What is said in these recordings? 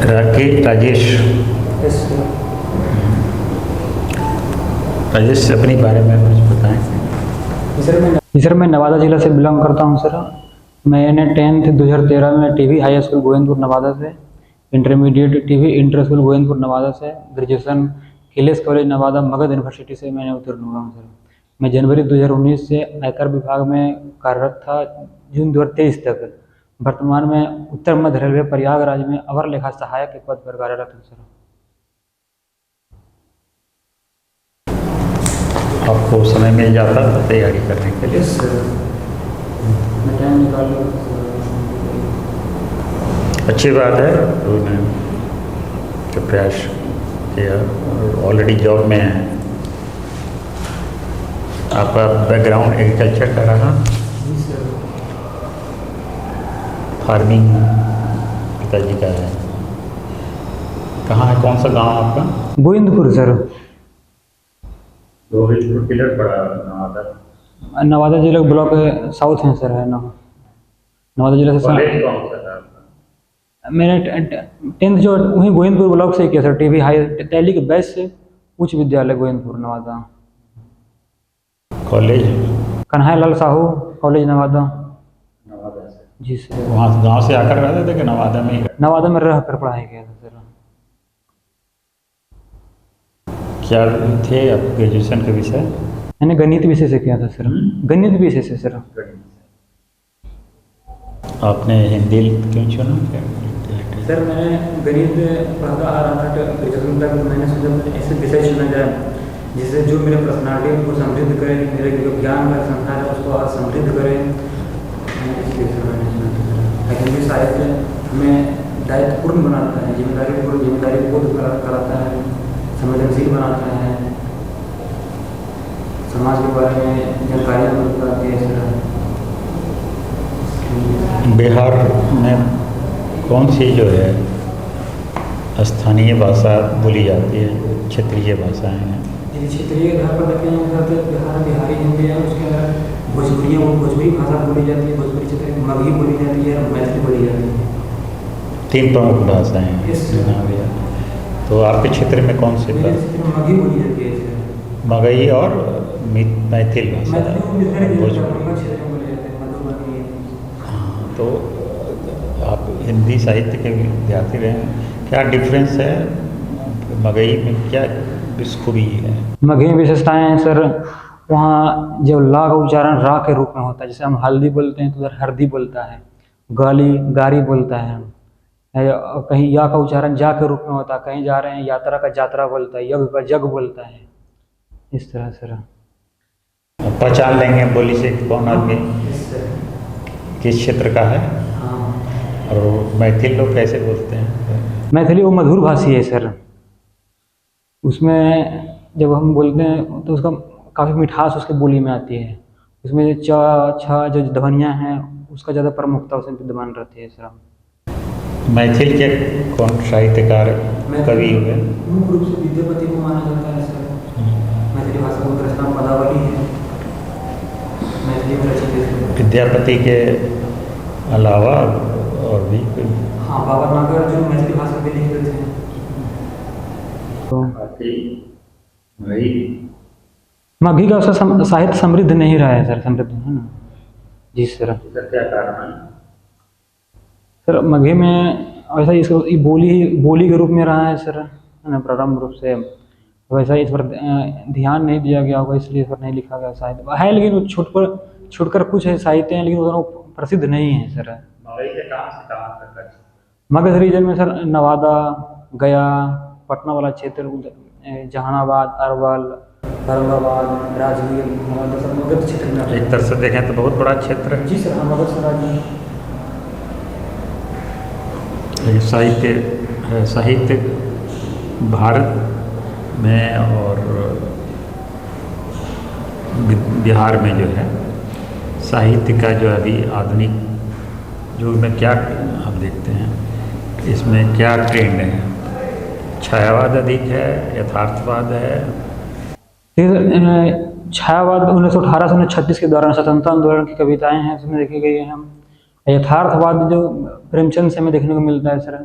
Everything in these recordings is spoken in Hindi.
राजेश। Yes sir. राजेश अपने बारे में कुछ बताएं। सर मैं नवादा जिला से बिलोंग करता हूँ सर। मैंने 10th 2013 में TV high school Govindpur Nawada से, intermediate TV inter school Govindpur Nawada से, graduation KLS college Nawada Magadh university से मैंने उत्तीर्ण हुआ हूँ सर। मैं जनवरी 2019 से आयकर विभाग में कार्यरत था जून 2023 तक। वर्तमान में उत्तर मध्य रेलवे प्रयागराज में अवर लेखा सहायक के पद पर कार्यरत हूँ सर। आपको समय मिल जाता था तैयारी करने के लिए? यस सर, मैं टाइम निकाल लूँ। अच्छी बात है, उन्होंने जो प्रयास किया और ऑलरेडी जॉब में है। आपका बैकग्राउंड एग्रीकल्चर का रहा? जी सर। फार्मिंग पिताजी का है। कहाँ है, कौन सा गांव आपका? गोविंदपुर सर। गोविंदपुर किधर पड़ा नवादा? नवादा जिला ब्लॉक साउथ में सर है ना। नवादा जिला से कॉलेज कौन सा था आपका? मैंने 10th जो वहीं गोविंदपुर ब्लॉक से किया सर। टीवी हाई दिल्ली के बेस्ट से उच्च विद्यालय गोविंदपुर नवादा। कॉलेज? कन्हैया लाल साहू कॉलेज नवादा। नवादा से? जी सर। वहाँ गांव से आकर रहते थे कि नवादा में ही? नवादा में रह कर पढ़ाई किया था सर। क्या थे आप ग्रेजुएशन के विषय? मैंने गणित विषय से किया था सर। गणित विषय से सर। आपने हिंदी क्यों चुना? सर मैंने गणित पढ़ता आ रहा था ग्रेजुएशन तक, तो मैंने सोचा ऐसे विषय चुना जाए जिससे जो मेरे पर्सनालिटी को समृद्ध करे, मेरे जो ज्ञान का संसार है उसको और समृद्ध करे। लेकिन साहित्य हमें दायित्वपूर्ण बनाता है, जिम्मेदारी बोध कराता है, संवेदनशील बनाता है, समाज के बारे में जानकारी बताती है। बिहार में कौन सी जो है स्थानीय भाषा बोली जाती है, क्षेत्रीय भाषाएं हैं? क्षेत्रीय आधार पर देखें तो बिहारी हिंदी है, उसके अंदर भोजपुरी भाषा बोली जाती है, भोजपुरी क्षेत्र में मगही बोली जाती है और मैथिली बोली जाती है। 3 प्रमुख भाषाएं हैं। तो आपके क्षेत्र में कौन से? मगही बोली जाती है। मगही और मैथिल भाषा। हाँ, तो आप हिंदी साहित्य के विद्यार्थी रहे हैं, क्या डिफरेंस है मगही में, क्या खूबी है? मगही विशेषताएं हैं सर, वहाँ जो ला का उच्चारण रा के रूप में होता है। जैसे हम हल्दी बोलते हैं तो उधर हरदी बोलता है, गारी बोलता है। कहीं या का उच्चारण जा के रूप में होता है, कहीं जा रहे हैं यात्रा का जात्रा बोलता है, यज्ञ का जग बोलता है। इस तरह सर पहचान लेंगे बोली से कौन आदमी किस क्षेत्र का है? हाँ। और मैथिल लोग कैसे बोलते हैं? मैथिली वो मधुर भाषी है सर। उसमें जब हम बोलते हैं तो उसका काफ़ी मिठास उसके बोली में आती है। उसमें च छ जो ध्वनियाँ हैं उसका ज़्यादा प्रमुखता उसमें विद्यमान रहती है सर। मैथिल के कौन साहित्यकार कवि हुए? मुख्य रूप से विद्यापति को माना जाता है सर। मैथिली भाषा को रचना पदावली है, मैथिली में रचित है। विद्यापति के अलावा और भी? हाँ, बाबा नागर जो मैथिली भाषा में लिखते थे। तो मगही का उसका साहित्य समृद्ध नहीं रहा है सर। समृद्ध है ना जी सर। क्या कारण है? सर मगही में वैसा इसको बोली के रूप में रहा है सर, है ना, प्रारंभ रूप से। वैसा इस पर ध्यान नहीं दिया गया होगा, इसलिए इस पर नहीं लिखा गया साहित्य है। लेकिन छूटकर कुछ है साहित्य हैं, लेकिन वो प्रसिद्ध नहीं है सर। मगही के कहाँ से कहाँ तक? मगध रीजन में सर नवादा, गया, पटना वाला क्षेत्र, जहानाबाद, अरवल, औरंगाबाद, राजगीर, मगध क्षेत्र में। एक तरह से देखें तो बहुत बड़ा क्षेत्र है। जी सर, हाँ मगध राज्य। साहित्य भारत में और बिहार में जो है साहित्य का जो अभी आधुनिक जो में क्या हम देखते हैं, इसमें क्या ट्रेंड है? छायावाद अधिक है, यथार्थवाद है? छायावाद 1918 से 1936 के दौरान स्वतंत्रता आंदोलन की कविताएं हैं, उसमें देखी गई हैं। यथार्थवाद जो प्रेमचंद से हमें देखने को मिलता है सर,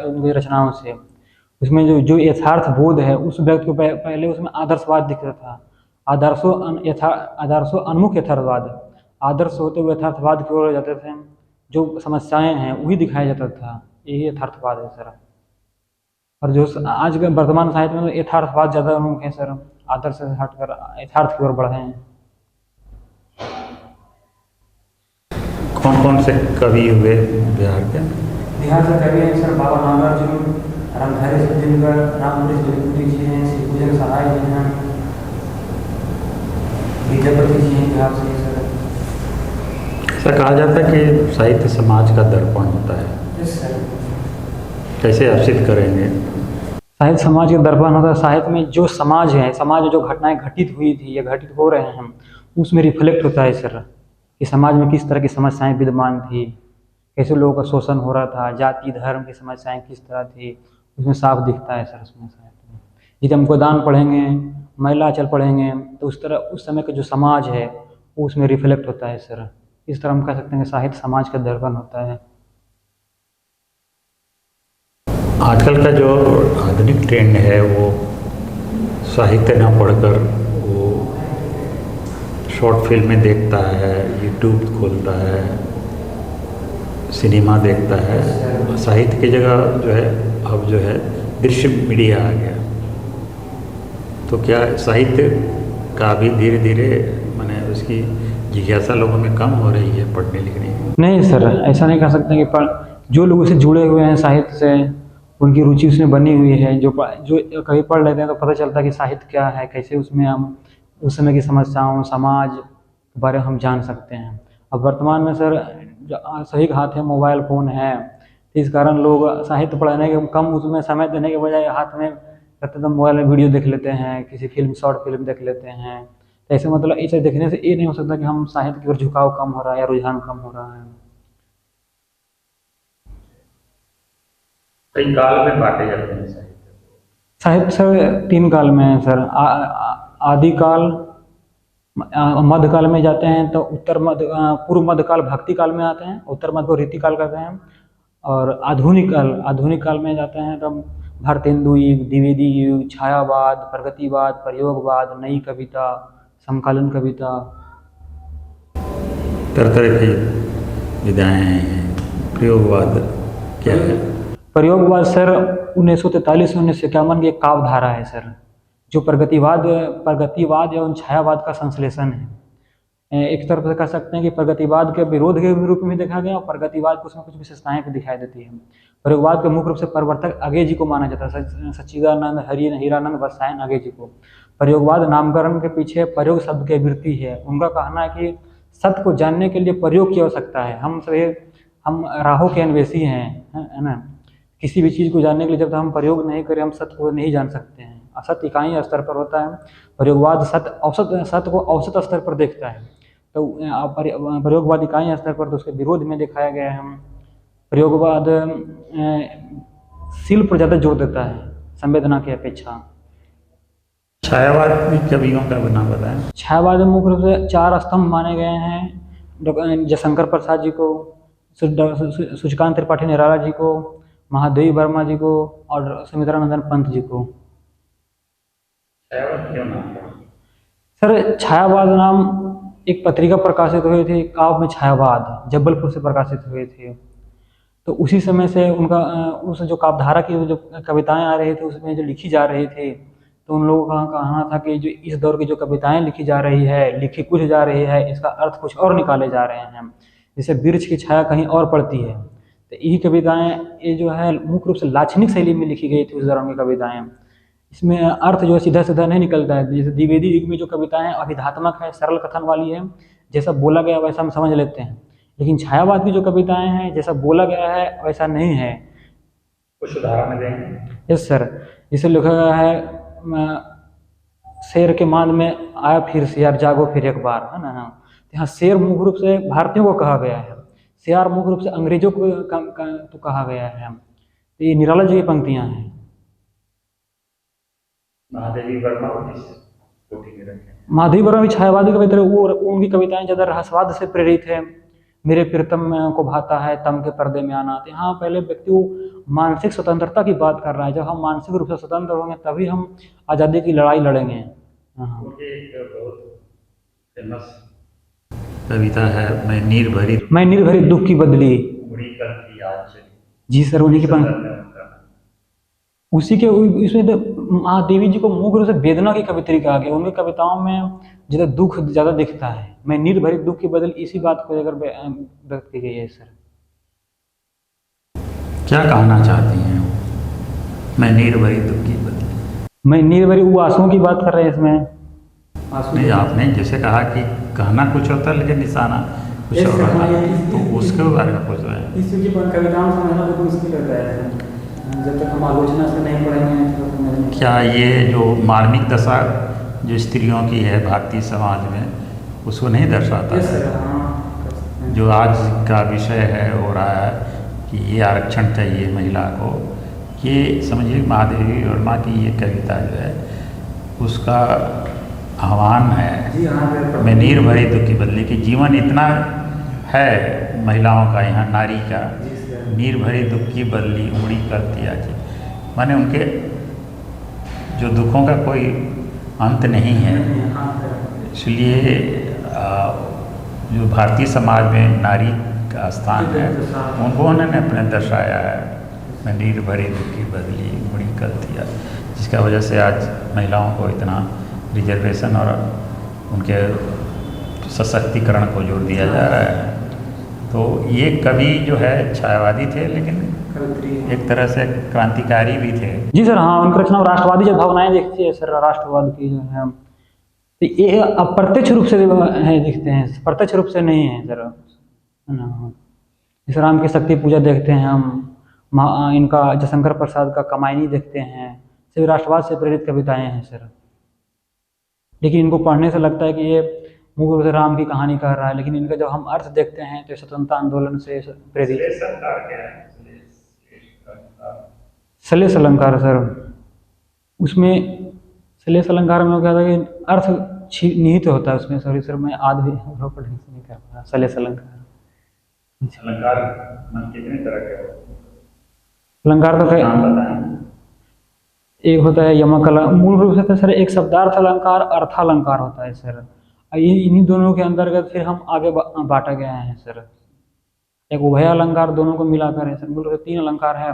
उनकी रचनाओं से, उसमें जो जो यथार्थ बोध है उस व्यक्ति को पहले उसमें आदर्शवाद दिखता था। आदर्शों उन्मुख यथार्थवाद, आदर्श होते हुए यथार्थवाद की ओर जाते थे। जो समस्याएं हैं वही दिखाया जाता था, यही यथार्थवाद है सर। और जो आज के वर्तमान साहित्य में यथार्थवाद ज़्यादा उन्मुख है सर, आदर्श से हटकर यथार्थ की ओर बढ़े हैं। कौन कौन से कवि हुए बिहार के? बिहार से कवि हैं सर बाबा नागार्जुन, रामधारी सिद्दीनकर, रामपुरी जगदीश जी हैं, शिवपूजन सहाय जी हैं, विद्यापति जी हैं बिहार से सर। ऐसा कहा जाता है कि साहित्य समाज का दर्पण होता है। Yes sir. कैसे आप सिद्ध करेंगे? साहित्य समाज का दर्पण होता है। साहित्य में जो समाज है, समाज में जो घटनाएं घटित हुई थी या घटित हो रहे हैं, उसमें रिफ्लेक्ट होता है सर कि समाज में किस तरह की समस्याएं विद्यमान थी, कैसे लोगों का शोषण हो रहा था, जाति धर्म की समस्याएं किस तरह थी, उसमें साफ दिखता है सर उसमें साहित्य में। यदि हम गोदान पढ़ेंगे, महिलाचल पढ़ेंगे, तो उस तरह उस समय का जो समाज है वो उसमें रिफ्लेक्ट होता है सर। इस तरह हम कह सकते हैं कि साहित्य समाज का दर्पण होता है। आजकल का जो आधुनिक ट्रेंड है वो साहित्य ना पढ़कर वो शॉर्ट फिल्में देखता है, यूट्यूब खोलता है, सिनेमा देखता है। साहित्य की जगह जो है अब जो है दृश्य मीडिया आ गया। तो क्या साहित्य का भी धीरे धीरे माने उसकी जिज्ञासा लोगों में कम हो रही है पढ़ने लिखने की? नहीं सर, ऐसा नहीं कह सकते कि जो लोग उससे जुड़े हुए हैं साहित्य से, उनकी रुचि उसमें बनी हुई है, जो कभी पढ़ लेते हैं तो पता चलता है कि साहित्य क्या है, कैसे उसमें हम उस समय की समस्याओं समाज के बारे में हम जान सकते हैं। अब वर्तमान में सर सभी के हाथ में मोबाइल फ़ोन है, तो इस कारण लोग साहित्य पढ़ने के कम उसमें समय देने के बजाय हाथ में रहते तो मोबाइल में वीडियो देख लेते हैं, किसी फिल्म शॉर्ट फिल्म देख लेते हैं। तो ऐसे मतलब इसे देखने से ये नहीं हो सकता कि हम साहित्य की ओर झुकाव कम हो रहा है या रुझान कम हो रहा है। कई काल में बांटे जाते हैं साहित्य। साहित्य सर 3 काल में है सर। आदिकाल, मध्यकाल में जाते हैं तो पूर्व मध्यकाल भक्ति काल में आते हैं, उत्तर मध्य को रीति काल कहते हैं। और आधुनिक काल में जाते हैं तो भारतेंदु युग, द्विवेदी युग, छायावाद, प्रगतिवाद, प्रयोगवाद, नई कविता, समकालीन कविता। तरह तरह की विधाएं हैं। प्रयोगवाद क्या है? प्रयोगवाद सर 1943 से 1951 की एक काव्य धारा है सर, जो प्रगतिवाद एवं छायावाद का संश्लेषण है। एक तरफ से कह सकते हैं कि प्रगतिवाद के विरोध के रूप में देखा गया और प्रगतिवाद को उसमें कुछ विशेषताएं भी दिखाई देती है। प्रयोगवाद के मुख्य रूप से प्रवर्तक अगे जी को माना जाता है, सच्चिदानंद हीरानंद वत्सायन अगे जी को। प्रयोगवाद नामकरण के पीछे प्रयोग शब्द की वृत्ति है। उनका कहना है कि सत्य को जानने के लिए प्रयोग की आवश्यकता है। हम राहों के अन्वेषी हैं, है ना। किसी भी चीज़ को जानने के लिए जब तक हम प्रयोग नहीं करें हम सत्य को नहीं जान सकते हैं। असत्य इकाई स्तर पर होता है, प्रयोगवाद सत्य को औसत स्तर पर देखता है। तो प्रयोगवाद इकाई स्तर पर तो उसके विरोध में दिखाया गया है। प्रयोगवाद शिल्प पर ज़्यादा जोर देता है संवेदना की अपेक्षा। छायावाद भी कवियों का बना बताएं। छायावाद में मुख्य रूप से 4 स्तंभ माने गए हैं, जयशंकर प्रसाद जी को, सूर्यकांत त्रिपाठी निराला जी को, महादेवी वर्मा जी को और सुमित्रानंदन पंत जी को। छायावाद क्यों नाम पड़ा? सर छायावाद नाम एक पत्रिका प्रकाशित हुई थी, काव्य में छायावाद, जबलपुर से प्रकाशित हुए थे। तो उसी समय से उनका उस जो काव्यधारा की जो कविताएं आ रही थी उसमें जो लिखी जा रही थी, तो उन लोगों का कहना था कि जो इस दौर की जो कविताएं लिखी जा रही है, लिखी कुछ जा रही है, इसका अर्थ कुछ और निकाले जा रहे हैं, जैसे वृक्ष की छाया कहीं और पड़ती है। तो यही कविताएं ये जो है मुख्य रूप से लाक्षणिक शैली में लिखी गई थी उस दौरान की कविताएं। इसमें अर्थ जो है सीधा सीधा नहीं निकलता है। जैसे द्विवेदी युग में जो कविताएं अभिधात्मक है, सरल कथन वाली है, जैसा बोला गया वैसा हम समझ लेते हैं। लेकिन छायावाद की जो कविताएं हैं जैसा बोला गया है वैसा नहीं है। कुछ उदाहरण देंगे? यस सर, जिसे लिखा गया है शेर के मान में आया फिर सियार जागो फिर एक बार, है ना। यहाँ शेर मुख्य रूप से भारतीयों को कहा गया है, सियार मुख्य रूप से अंग्रेजों को तो कहा गया है। तो ये निराला जी की पंक्तियां हैं। महादेवी वर्मा को किस कोटि में रखें? महादेवी वर्मा भी छायावादी कविता, वो उनकी कविताएं ज़्यादा रहस्यवाद से प्रेरित है। मेरे प्रीतम को भाता है तम के पर्दे में आना। तो यहाँ पहले व्यक्ति वो मानसिक स्वतंत्रता की बात कर रहा है। जब हम मानसिक रूप से स्वतंत्र होंगे तभी हम आज़ादी की लड़ाई लड़ेंगे। हाँ, उनकी एक बहुत फेमस कविता है, मैं नीर भरी मैं निर्भरी दुख की बदली। उड़ी करती आज चली। जी सर, उन्हीं की संदर्भ में उनका उसी के इसमें तो महादेवी जी को मुख्य रूप से वेदना की कवित्री कहा गया। उनकी कविताओं में ज़्यादा दुख ज़्यादा दिखता है। मैं निर्भरी दुख की बदल इसी बात को लेकर व्यक्त की गई है सर। क्या कहना चाहती हैं? मैं नीर भरी दुख की बदली। मैं निर्भरी वो आंसुओं की बात कर रहे हैं इसमें। नहीं, आपने जैसे कहा कि कहना कुछ होता है लेकिन निशाना कुछ और होता है, तो उसके बारे में पूछ रहे हैं। इसकी कविताओं से समझना बिल्कुल मुश्किल होता है। जब तक हम आलोचना से नहीं पढ़ेंगे तो समझेंगे। क्या ये जो मार्मिक दशा जो स्त्रियों की है भारतीय समाज में, उसको नहीं दर्शाता है? जो आज का विषय है हो रहा है कि ये आरक्षण चाहिए महिला को, ये समझिए महादेवी वर्मा की ये कविता जो है उसका आह्वान है। मैं नीर भरी दुख की बदली कि जीवन इतना है महिलाओं का, यहाँ नारी का, नीर भरी दुख की बदली उमड़ी करती आज। माने उनके जो दुखों का कोई अंत नहीं है। इसलिए जो भारतीय समाज में नारी का स्थान है उनको उन्होंने अपने दर्शाया है। मैं नीर भरी दुख की बदली उमड़ी करती आज, जिसका वजह से आज महिलाओं को इतना रिजर्वेशन और उनके सशक्तिकरण को जोर दिया जा रहा है। तो ये कवि जो है छायावादी थे लेकिन एक तरह से क्रांतिकारी भी थे। जी सर, हाँ, उनकी रचना राष्ट्रवादी जो भावनाएं दिखती है सर, राष्ट्रवाद की जो है, तो ये अप्रत्यक्ष रूप से है दिखते हैं, प्रत्यक्ष रूप से नहीं है सर। इस राम की शक्ति पूजा देखते हैं हम, इनका जयशंकर प्रसाद का कमायनी देखते हैं, सभी राष्ट्रवाद से प्रेरित कविताएं हैं सर। लेकिन इनको पढ़ने से लगता है कि ये मुख्य रूप से राम की कहानी कह रहा है, लेकिन इनका जब हम अर्थ देखते हैं तो स्वतंत्रता आंदोलन से प्रेरित। सलेस अलंकार सर, उसमें सलेस अलंकार में क्या था कि अर्थ निहित होता है उसमें। सॉरी सर, मैं आधे ढंग से नहीं कर पा रहा। सलेस अलंकार अलंकार कितने तरह के होते हैं? अलंकार तो एक होता है यमक अलंकार, मूल रूप से तो सर एक शब्दार्थ अलंकार, अर्थालंकार होता है सर। इन्हीं दोनों के अंतर्गत फिर हम आगे बांटा गया है सर। एक उभय अलंकार दोनों को मिलाकर है सर। मूल रूप से 3 अलंकार है।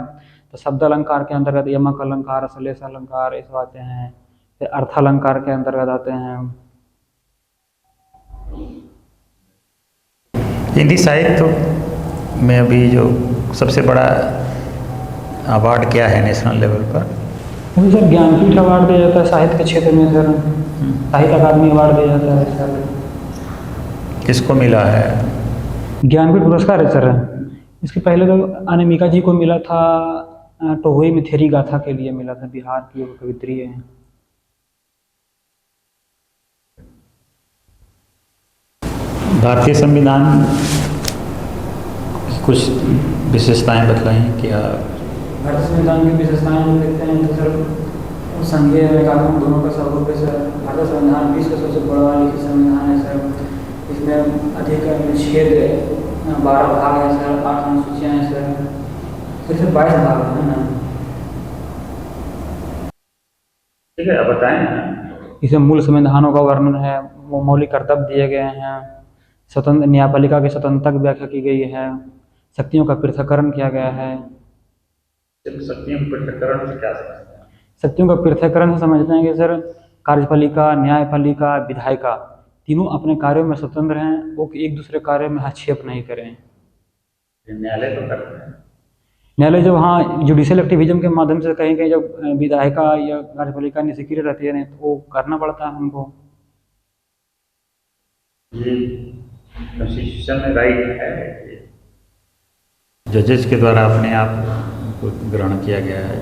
तो शब्द अलंकार के अंतर्गत यमक अलंकार, सलेस अलंकार ऐसे आते हैं। फिर अर्थालंकार के अंतर्गत आते हैं। हिंदी साहित्य में अभी जो सबसे बड़ा अवार्ड क्या है नेशनल लेवल पर? अभी सर ज्ञानपीठ अवार्ड दिया जाता है साहित्य के क्षेत्र में सर। साहित्य अकादमी अवार्ड दिया जाता है सर। किसको मिला है? ज्ञानपीठ पुरस्कार है सर। इसके पहले तो अनामिका जी को मिला था, टोहुई मिथेरी गाथा के लिए मिला था, बिहार की वो कवित्री है। भारतीय संविधान की कुछ विशेषताएं बताएं क्या? भारतीय संविधान की विशेषताएं जो देखते हैं तो सर संघीय एकात्मक दोनों का स्वरूप है सर। भारतीय संविधान विश्व का सबसे बड़ा लिखित संविधान है सर। इसमें अधिक अनुच्छेद 12 भाग है सर, 8 अनुसूचियाँ हैं सर, सिर्फ 22 भाग है ना। ठीक है, अब बताएं। इसमें मूल संविधानों का वर्णन है, मौलिक कर्तव्य दिए गए हैं, स्वतंत्र न्यायपालिका की स्वतंत्रता की व्याख्या की गई है, शक्तियों का पृथक्करण किया गया है। शक्तियों का पृथक्करण से क्या समझते हैं? शक्तियों का पृथक्करण से समझते हैं कि सर कार्यपालिका, न्यायपालिका, विधायिका तीनों अपने कार्यों में स्वतंत्र हैं, वो एक दूसरे कार्य में हस्तक्षेप नहीं करें। न्यायालय तो करते हैं। न्यायालय जब हाँ जुडिशियल एक्टिविज्म के माध्यम से कहीं कहीं जब विधायिका या कार्यपालिका निष्क्रिय रहती है तो वो करना पड़ता है हमको। ये कॉन्स्टिट्यूशन में राइट है, जजेस के द्वारा अपने आप को ग्रहण किया गया है।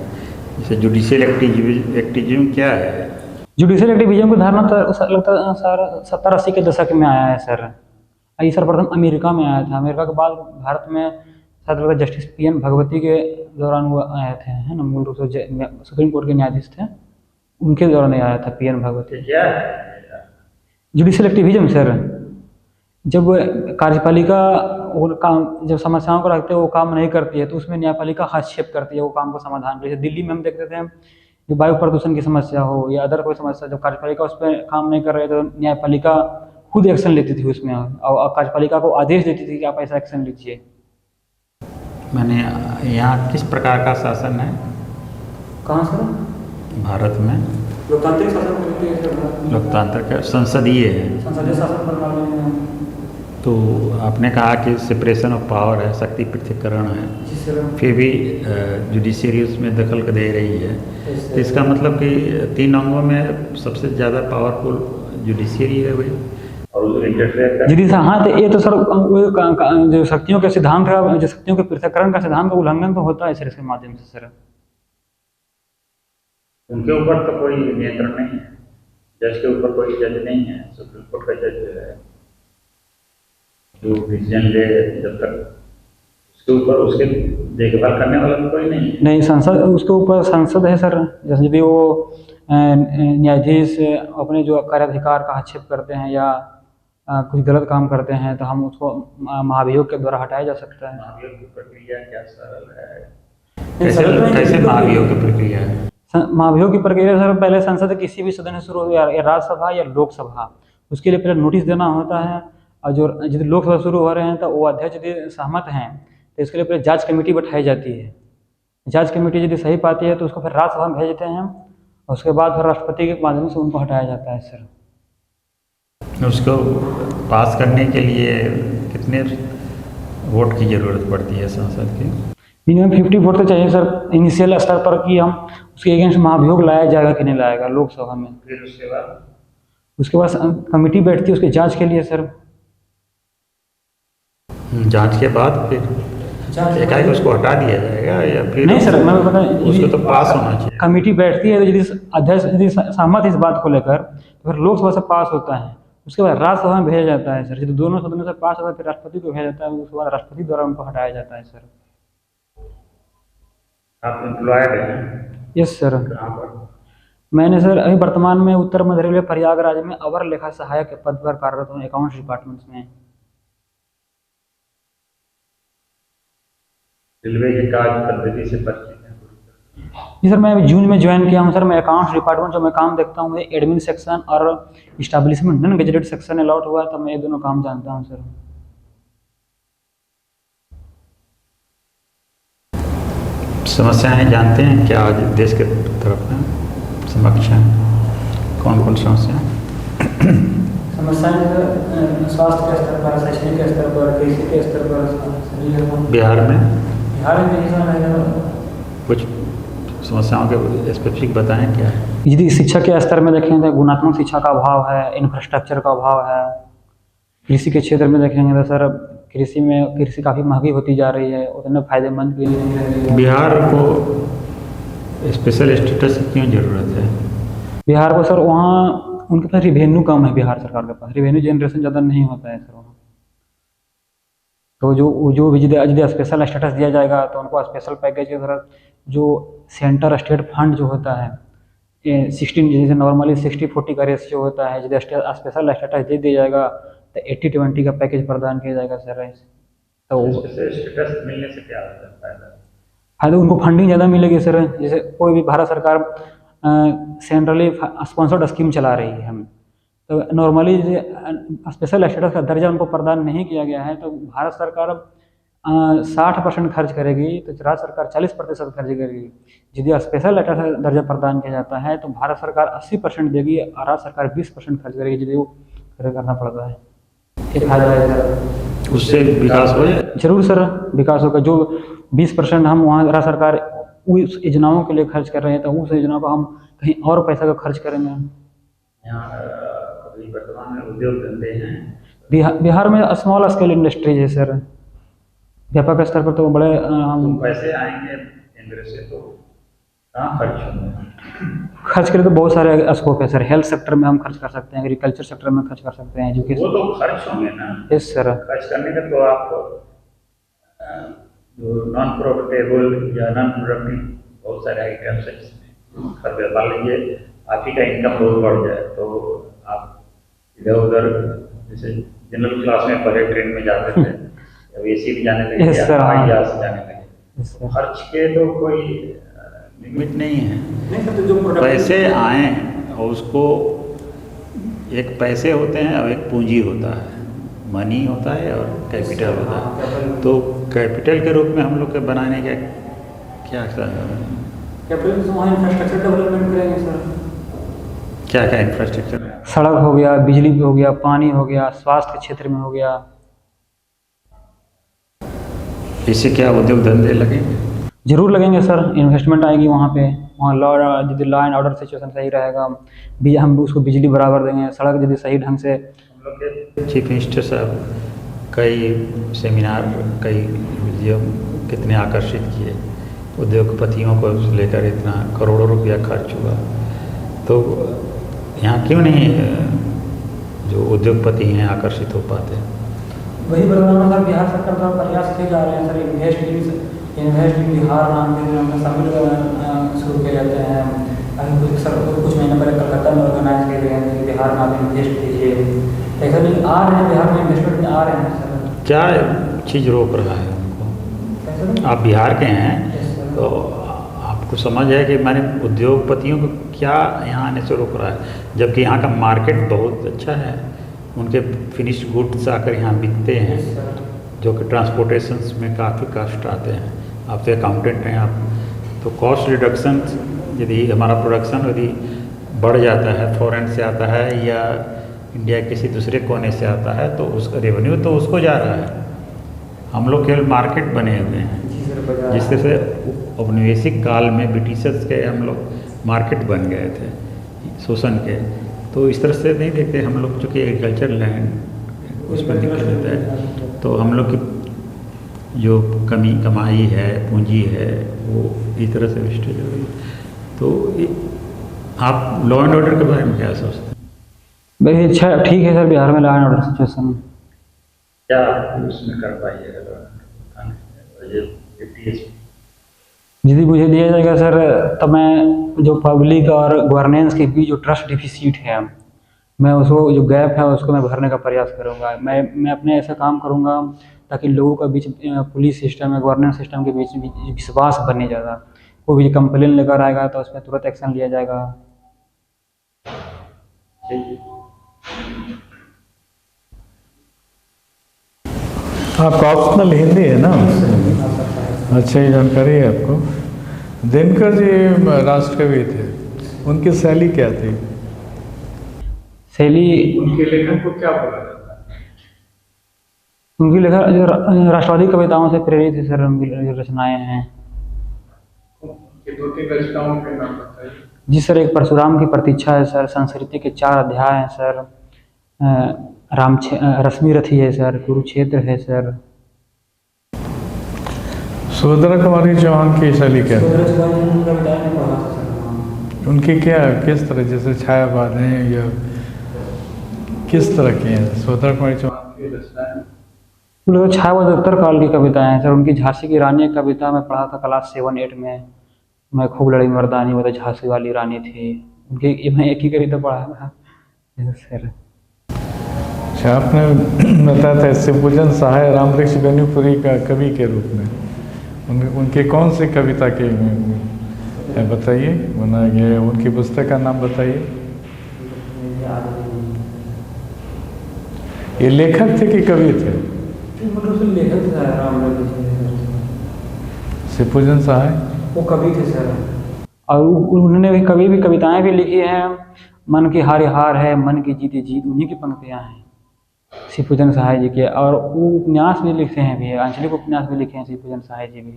जैसे जुडिशियल एक्टिविज्म क्या है? जुडिशियल एक्टिविज्म की धारणा तो लगता है सर 70-80 के दशक में आया है सर। ये सर्वप्रथम अमेरिका में आया था। अमेरिका के बाद भारत में शायद लगता है जस्टिस PN भगवती के दौरान वो आए थे, है ना। मूल रूप से सुप्रीम कोर्ट के न्यायाधीश थे, उनके दौरान आया था PN भगवती। क्या है जुडिशियल एक्टिविज्म सर? जब कार्यपालिका वो काम, जब समस्याओं को रखते हैं वो काम नहीं करती है तो उसमें न्यायपालिका हस्तक्षेप करती है वो काम को समाधान। जैसे दिल्ली में हम देखते थे जो वायु प्रदूषण की समस्या हो या अदर कोई समस्या, जब कार्यपालिका उस पर काम नहीं कर रहे तो न्यायपालिका खुद एक्शन लेती थी उसमें और कार्यपालिका को आदेश देती थी कि आप ऐसा एक्शन लीजिए। मैंने यहाँ किस प्रकार का शासन है कहाँ सर? भारत में? लोकतांत्रिक शासन प्रणाली है सर। लोकतांत्रिक संसदीय है। संसदीय शासन प्रणाली में। तो आपने कहा कि सेपरेशन ऑफ पावर है, शक्ति पृथक्करण है, जी सर। फिर भी जुडिशरी उसमें दखल दे रही है। तो इसका मतलब कि 3 अंगों में सबसे ज़्यादा पावरफुल जुडिशरी है वही, और जी सर। हाँ, तो ये तो सर जो शक्तियों के सिद्धांत का, जो शक्तियों के पृथक्करण का सिद्धांत का उल्लंघन तो होता है सर इसके माध्यम से सर। उनके ऊपर तो कोई नियंत्रण नहीं है, जज के ऊपर कोई जज नहीं है, सुप्रीम कोर्ट का जज है जो डिसीजन ले, जब तक उसके ऊपर उसके देखभाल करने वाला तो कोई नहीं है। नहीं, संसद, उसके ऊपर संसद है सर। जैसे यदि वो न्यायाधीश अपने जो कार्याधिकार का हस्तक्षेप करते हैं या कुछ गलत काम करते हैं तो हम उसको महाभियोग के द्वारा हटाया जा सकता है। महाभियोग की प्रक्रिया क्या सरल है? कैसे महाभियोग की प्रक्रिया है? महाभियोग की प्रक्रिया सर, पहले संसद किसी भी सदन से शुरू हो, या राज्यसभा या लोकसभा, उसके लिए पहले नोटिस देना होता है। और जो यदि लोकसभा शुरू हो रहे हैं तो वो अध्यक्ष यदि सहमत हैं तो इसके लिए पहले जांच कमेटी बैठाई जाती है। जांच कमेटी यदि सही पाती है तो उसको फिर राज्यसभा में भेजते हैं और उसके बाद फिर राष्ट्रपति के माध्यम से उनको हटाया जाता है सर। उसको पास करने के लिए कितने वोट की ज़रूरत पड़ती है संसद की? मिनिमम 50 वोट तो चाहिए सर इनिशियल स्तर पर कि हम उसके अगेंस्ट महाभियोग लाया जाएगा कि नहीं लाएगा लोकसभा में। फिर उसके बाद कमेटी बैठती है उसके जांच के लिए सर। जांच के बाद फिर एकाएक उसको हटा दिया जाएगा या फिर? नहीं सर, मैं बता, उसको तो पास होना चाहिए। कमेटी बैठती है तो यदि अध्यक्ष यदि सहमत इस बात को लेकर तो फिर लोकसभा से पास होता है, उसके बाद राज्यसभा में भेजा जाता है सर। यदि दोनों सदनों से पास होता है फिर राष्ट्रपति को भेजा जाता है, उसके बाद राष्ट्रपति द्वारा उनको हटाया जाता है सर। आप एम्प्लॉयड हैं? Yes sir. कहाँ पर? मैंने सर अभी वर्तमान में उत्तर मध्य रेलवे प्रयागराज में अवर लेखा सहायक के पद पर कार्यरत हूँ, अकाउंट्स डिपार्टमेंट्स में। रेलवे की कार्य पद्धति से परिचित हैं? जी सर, मैं जून में ज्वाइन किया हूँ सर। मैं अकाउंट्स डिपार्टमेंट जो मैं काम देखता हूँ, मुझे एडमिन सेक्शन और establishment non gazetted section allot हुआ है, तो मैं ये दोनों काम जानता हूँ सर। समस्याएं जानते हैं क्या आज देश के तरफ में समक्ष हैं? कौन कौन समस्याएं? समस्याएं स्वास्थ्य के स्तर पर, शैक्षणिक के स्तर पर, कृषि के स्तर पर। बिहार में सर कुछ समस्याओं के स्पेसिफिक बताएं क्या है? यदि शिक्षा के स्तर में देखें तो गुणात्मक शिक्षा का अभाव है, इंफ्रास्ट्रक्चर का अभाव है। कृषि के क्षेत्र में देखेंगे तो सर कृषि काफ़ी महंगी होती जा रही है, उतने फायदेमंद भी नहीं रह रही है। बिहार को स्पेशल स्टेटस की क्यों ज़रूरत है? बिहार को सर वहाँ उनके पास रिवेन्यू कम है, बिहार सरकार के पास रिवेन्यू जनरेशन ज़्यादा नहीं होता है सर वहाँ। तो जो भी यदि स्पेशल स्टेटस दिया जाएगा तो उनको स्पेशल पैकेज के तरह जो सेंटर स्टेट फंड जो होता है 16, जैसे नॉर्मली 60-40 का रेशियो होता है, यदि स्पेशल स्टेटस दे दिया जाएगा तो 80-20 का पैकेज प्रदान किया जाएगा सर। तो स्टेटस मिलने से क्या होता है फायदा? फायदा उनको फंडिंग ज़्यादा मिलेगी सर। जैसे कोई भी भारत सरकार सेंट्रली स्पॉन्सर्ड स्कीम चला रही है, हम तो नॉर्मली स्पेशल स्टेटस का दर्जा उनको प्रदान नहीं किया गया है, तो भारत सरकार 60% खर्च करेगी तो राज्य सरकार 40% खर्च करेगी। यदि स्पेशल स्टेटस दर्जा प्रदान किया जाता है तो भारत सरकार 80% देगी और राज्य सरकार 20% खर्च करेगी, यदि वो करना पड़ता है। ये फायदा है सर। उससे विकास हो जाए? जरूर सर, विकास होगा। जो 20% हम वहाँ राज्य सरकार उस योजनाओं के लिए खर्च कर रहे हैं तो उस योजना को हम कहीं और पैसा का खर्च करेंगे। यहाँ अभी वर्तमान में उद्योग धंधे हैं बिहार में स्मॉल स्केल इंडस्ट्रीज है सर। व्यापक स्तर पर तो बड़े हम पैसे आएंगे केंद्र से, तो कहाँ खर्च होंगे? खर्च करें तो बहुत सारे स्कोप है सर। हेल्थ सेक्टर में हम खर्च कर सकते हैं, एग्रीकल्चर सेक्टर में खर्च कर सकते हैं, एजुकेशन। वो तो खर्च होंगे ना? Yes sir. खर्च करने का तो आप जो नॉन प्रॉफिटेबल या नॉन प्रोडक्टिव बहुत सारे आइटम्स है जिसमें खर्च मान लीजिए आप ही का इनकम बहुत बढ़ जाए तो आप इधर उधर जैसे जनरल क्लास में पहले ट्रेन में जाते थे, अब एसी में जाने लगे, Yes, sir, हाँ। हवाई जहाज से जाने लगे। Yes, sir। खर्च के तो कोई लिमिट नहीं है। नहीं सर, तो जो प्रोडक्ट पैसे आए और उसको, एक पैसे होते हैं और एक पूंजी होता है, मनी होता है और कैपिटल होता है। तो कैपिटल के रूप में हम लोग के बनाने का क्या कैपिटल से वहाँ इंफ्रास्ट्रक्चर डेवलपमेंट करेंगे सर। क्या क्या इंफ्रास्ट्रक्चर है? सड़क हो गया, बिजली भी हो गया, पानी हो गया, स्वास्थ्य क्षेत्र में हो गया। इससे क्या उद्योग धंधे लगेंगे? जरूर लगेंगे सर, इन्वेस्टमेंट आएगी वहाँ पे। वहाँ लॉ, यदि लॉ एंड ऑर्डर सिचुएशन सही रहेगा, भी हम उसको बिजली बराबर देंगे, सड़क यदि सही ढंग से। हम लोग के चीफ मिनिस्टर साहब कई सेमिनार, कई म्यूजियम कितने आकर्षित किए, उद्योगपतियों को लेकर इतना करोड़ों रुपया खर्च हुआ। तो यहाँ क्यों नहीं जो उद्योगपति हैं आकर्षित हो पाते? वही बदलाव सर, बिहार सरकार द्वारा प्रयास किए जा रहे हैं सर। इन्वेस्ट इन बिहार नाम के समिट शुरू किए जाते हैं। अभी कुछ महीने पहले कलकत्ता में ऑर्गेनाइज किए गए हैं कि बिहार में आप इन्वेस्ट कीजिए। ऐसा नहीं, आ रहे हैं बिहार में इन्वेस्टमेंट में, आ रहे हैं सर। क्या चीज़ रोक रहा है उनको? आप बिहार के हैं तो आपको समझ है कि मैंने उद्योगपतियों को क्या यहाँ आने से रोक रहा है, जबकि यहाँ का मार्केट बहुत अच्छा है। उनके फिनिश्ड गुड्स आकर यहाँ बिकते हैं, जो कि ट्रांसपोर्टेशंस में काफ़ी कॉस्ट आते हैं। आप तो अकाउंटेंट हैं, आप तो कॉस्ट रिडक्शन, यदि हमारा प्रोडक्शन यदि बढ़ जाता है, फॉरेन से आता है या इंडिया के किसी दूसरे कोने से आता है, तो उसका रेवेन्यू तो उसको जा रहा है। हम लोग केवल मार्केट बने हुए हैं, जिस तरह से औपनिवेशिक काल में ब्रिटिशर्स के हम लोग मार्केट बन गए थे शोषण के। तो इस तरह से नहीं देखते हम लोग, चूँकि एग्रीकल्चर लैंड उस पर दिक्कत होता है। तो हम लोग की जो कमाई है, पूंजी है, वो इस तरह से वेस्टेज हो रही है। तो आप लॉ एंड ऑर्डर के बारे में क्या सोचते हैं? भाई अच्छा, ठीक है सर, बिहार में लॉ एंड ऑर्डर सिचुएशन क्या उसमें कर पाइएगा? यदि मुझे दिया जाएगा सर, तो मैं जो पब्लिक और गवर्नेंस के बीच जो ट्रस्ट डिफिसिट है, मैं उसको, जो गैप है उसको मैं भरने का प्रयास करूंगा। मैं अपने ऐसा काम करूंगा ताकि लोगों के बीच, पुलिस सिस्टम या गवर्नेंस सिस्टम के बीच विश्वास बने ज़्यादा। कोई भी कंप्लेन लेकर आएगा तो उसमें तुरंत एक्शन लिया जाएगा। आपका ऑप्शनल हिंदी है ना? अच्छा, ये जानकारी है आपको। दिनकर जी राष्ट्रकवि थे, उनकी शैली क्या थी? शैली, उनके लेखन को क्या बोला जाता है? उनकी लेखा जो राष्ट्रवादी कविताओं से प्रेरित है सर, उनकी जो रचनाएं हैं। दो तीन रचनाओं के नाम बताइए। जी सर, एक परशुराम की प्रतीक्षा है सर, संस्कृति के 4 अध्याय हैं सर, रश्मि रथी है सर, कुरुक्षेत्र है सर। सुभद्रा कुमारी चौहान की शैली क्या है? उनकी क्या, किस तरह, जैसे छायावाद हैं या किस तरह की हैं सुभद्रा कुमारी चौहान की रचनाएं? छायावाद उत्तर काल की कविताएं हैं सर। उनकी झांसी की रानी एक कविता मैं पढ़ा था क्लास 7-8 में। मैं खूब लड़ी मर्दानी, वो तो झांसी वाली रानी थी। उनकी मैं एक ही कविता पढ़ा था सर। अच्छा, आपने बताया था शिवपूजन सहाय रामवृक्ष बेनीपुरी का कवि के रूप में, उनके कौन सी कविता के बताइए बनाया गया है? उनकी पुस्तक का नाम बताइए। ये लेखक थे कि कवि थे? शिवपूजन सहाय वो कवि थे सर, और उन्होंने भी कविताएं भी लिखी हैं। मन की हार हार है, मन की जीत जीत, उन्हीं की पंक्तियां हैं शिवपूजन सहाय जी के। और वो उपन्यास भी लिखते हैं भी, आंचलिक उपन्यास भी लिखे हैं शिवपूजन सहाय जी भी।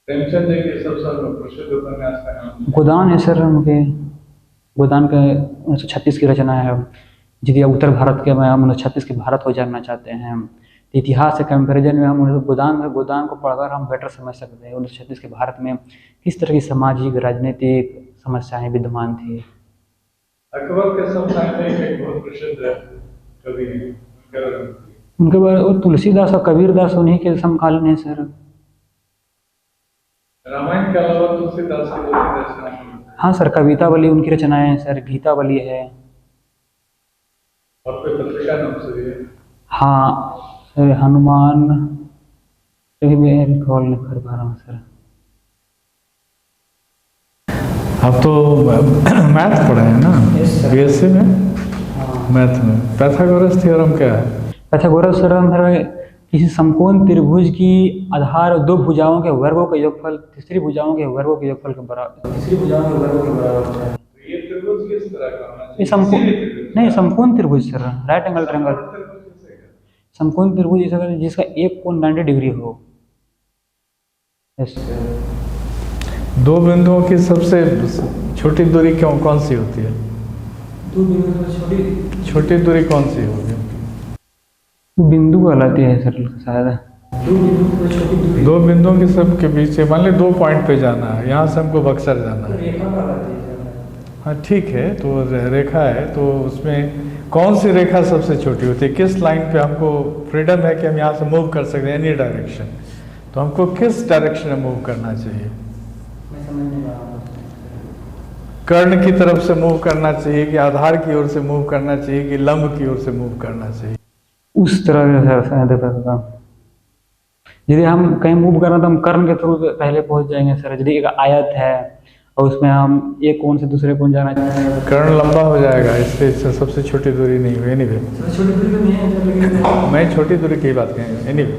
प्रेमचंद जी के सबसे प्रसिद्ध उपन्यास का नाम गोदान है सर। उनके गोदान का 1936 की रचना है। यदि उत्तर भारत के में हम 1936 के भारत को जानना चाहते हैं, तो इतिहास से कंपैरिजन में हम गोदान को पढ़कर हम बेटर समझ सकते हैं 1936 के भारत में किस तरह की सामाजिक राजनीतिक समस्याएं विद्यमान थी। अकबर के समसामयिक एक बहुत प्रसिद्ध कवि हैं, उनके बाद तुलसीदास और कबीरदास उन्हीं के समकालीन हैं सर। रामायण के अलावा तुलसीदास की दूसरी रचनाएं? हाँ सर, कवितावली उनकी रचनाएं हैं सर, गीतावली है। और कोई पत्रिका क्या नाम से है? हाँ सर, हनुमान, अभी मैं रिकॉल नहीं कर पा रहा हूँ सर। आप तो मैथ पढ़े हैं ना? Yes, sir. बीएससी में हाँ, मैथ में पाइथागोरस थ्योरम क्या है? पाइथागोरस थ्योरम सर किसी समकोण त्रिभुज की आधार और दो भुजाओं के वर्गों का योगफल तीसरी भुजाओं के वर्गों के योगफल के बराबर, तीसरी भुजाओं के वर्गों के बराबर होता है। ये त्रिभुज किस तरह का होना ये समकोण नहीं, समकोण त्रिभुज सर, राइट एंगल ट्रायंगल। समकोण त्रिभुज ऐसा है जिसका एक कोण 90 डिग्री हो। Yes sir. दो बिंदुओं की सबसे छोटी दूरी कौन सी होती है? दो बिंदु छोटी छोटी दूरी कौन सी होगी? बिंदु कहलाती है सर शायद। दो बिंदु छोटी दूरी, दो बिंदुओं के सब के बीच मान ली 2 पॉइंट पे जाना है, यहाँ से हमको बक्सर जाना है। रेखा कहलाती है सर। हाँ ठीक है, तो रेखा है, तो उसमें कौन सी रेखा सबसे छोटी होती है? किस लाइन पे हमको फ्रीडम है कि हम यहाँ से मूव कर सकते हैं एनी डायरेक्शन, तो हमको किस डायरेक्शन में मूव करना चाहिए? मैं समझ नहीं पा रहा हूँ। कर्ण की तरफ से मूव करना चाहिए कि आधार की ओर से मूव करना चाहिए कि लंब की ओर से मूव करना चाहिए? उस तरह से सर शायद होगा। यदि हम कहीं मूव करना तो हम कर्ण के थ्रू पहले पहुंच जाएंगे सर। यदि एक आयत है और उसमें हम एक कोण से दूसरे कोण जाना चाहेंगे, कर्ण लंबा हो जाएगा, इससे सबसे छोटी दूरी नहीं हुई। एनीवे छोटी दूरी तो नहीं है सर, लेकिन मैं छोटी दूरी की बात कहेंगे। एनीवे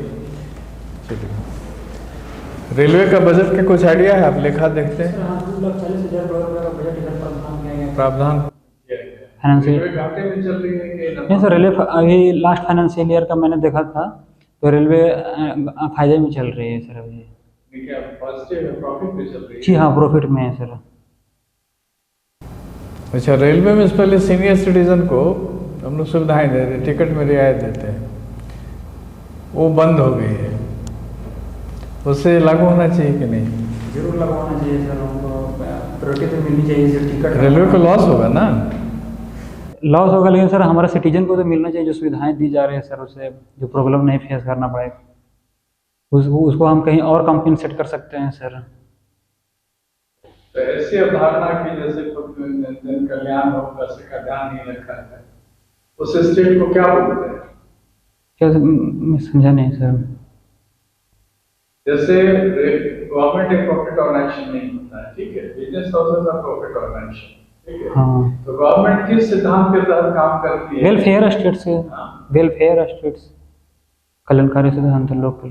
रेलवे का बजट का कुछ आइडिया है? आप लेखा देखते हैं? 2,40,000 करोड़ का बजट इधर प्रावधान किया गया है। प्रावधान फाइनेंशियल रेलवे घाटे में चल रही है कि नहीं सर, रेलवे अभी लास्ट फाइनेंशियल ईयर का मैंने देखा था तो रेलवे फायदे में चल रही है सर अभी। क्या पॉजिटिव है, प्रॉफिट में चल रही है? जी हाँ, प्रॉफिट में है सर। अच्छा, रेलवे में पहले सीनियर सिटीजन को हम लोग सुविधाएं दे रहे हैं, टिकट में रियायत देते हैं, वो बंद हो गई है, उससे लागू होना चाहिए कि नहीं? जरूर लागू होना चाहिए सर, हमको प्रायोरिटी तो मिलनी चाहिए सर। टिकट रेलवे को लॉस होगा ना? लॉस होगा, लेकिन सर हमारा सिटीजन को तो मिलना चाहिए। जो सुविधाएं दी जा रही है सर, उससे जो प्रॉब्लम नहीं फेस करना पड़ेगा, उसको हम कहीं और कंपनसेट कर सकते हैं सर। तो ऐसी अवधारणा की जैसे जन कल्याण हो, पैसे का ध्यान नहीं रखा है, उस स्टेट को क्या बोलते हैं? क्या मैं समझा नहीं सर। जैसे गवर्नमेंट एक प्रॉफिट ऑर्गेनाइजेशन नहीं होता है, ठीक है, business houses are profit organisation, ठीक है। हाँ, तो गवर्नमेंट किस सिद्धांत के तहत काम करती है? वेलफेयर स्टेट्स, वेलफेयर स्टेट्स, कल्याणकारी सिद्धांत लोकल